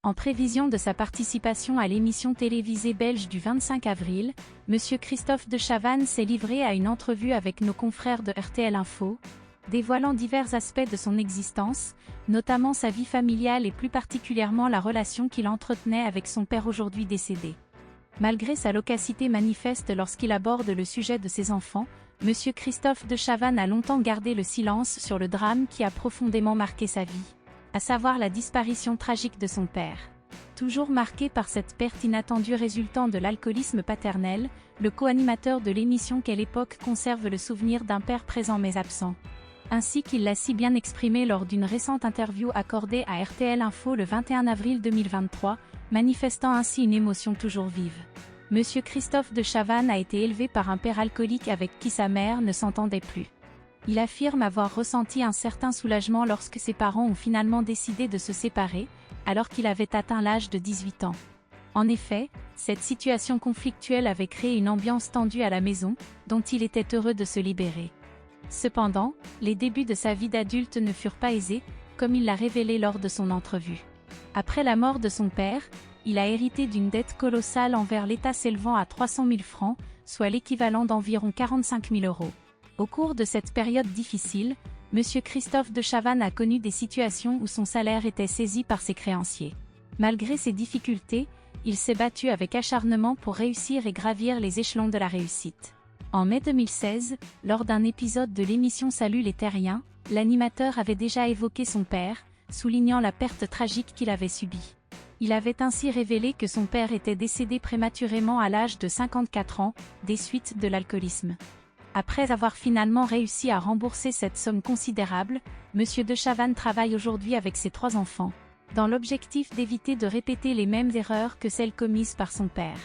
En prévision de sa participation à l'émission télévisée belge du 25 avril, M. Christophe de Chavannes s'est livré à une entrevue avec nos confrères de RTL Info, dévoilant divers aspects de son existence, notamment sa vie familiale et plus particulièrement la relation qu'il entretenait avec son père aujourd'hui décédé. Malgré sa loquacité manifeste lorsqu'il aborde le sujet de ses enfants, M. Christophe de Chavannes a longtemps gardé le silence sur le drame qui a profondément marqué sa vie, à savoir la disparition tragique de son père. Toujours marqué par cette perte inattendue résultant de l'alcoolisme paternel, le co-animateur de l'émission Quelle époque conserve le souvenir d'un père présent mais absent. Ainsi qu'il l'a si bien exprimé lors d'une récente interview accordée à RTL Info le 21 avril 2023, manifestant ainsi une émotion toujours vive. Monsieur Christophe de Chavannes a été élevé par un père alcoolique avec qui sa mère ne s'entendait plus. Il affirme avoir ressenti un certain soulagement lorsque ses parents ont finalement décidé de se séparer, alors qu'il avait atteint l'âge de 18 ans. En effet, cette situation conflictuelle avait créé une ambiance tendue à la maison, dont il était heureux de se libérer. Cependant, les débuts de sa vie d'adulte ne furent pas aisés, comme il l'a révélé lors de son entrevue. Après la mort de son père, il a hérité d'une dette colossale envers l'État s'élevant à 300 000 francs, soit l'équivalent d'environ 45 000 euros. Au cours de cette période difficile, M. Christophe de Chavannes a connu des situations où son salaire était saisi par ses créanciers. Malgré ces difficultés, il s'est battu avec acharnement pour réussir et gravir les échelons de la réussite. En mai 2016, lors d'un épisode de l'émission Salut les Terriens, l'animateur avait déjà évoqué son père, soulignant la perte tragique qu'il avait subie. Il avait ainsi révélé que son père était décédé prématurément à l'âge de 54 ans, des suites de l'alcoolisme. Après avoir finalement réussi à rembourser cette somme considérable, M. de Chavannes travaille aujourd'hui avec ses 3 enfants, dans l'objectif d'éviter de répéter les mêmes erreurs que celles commises par son père.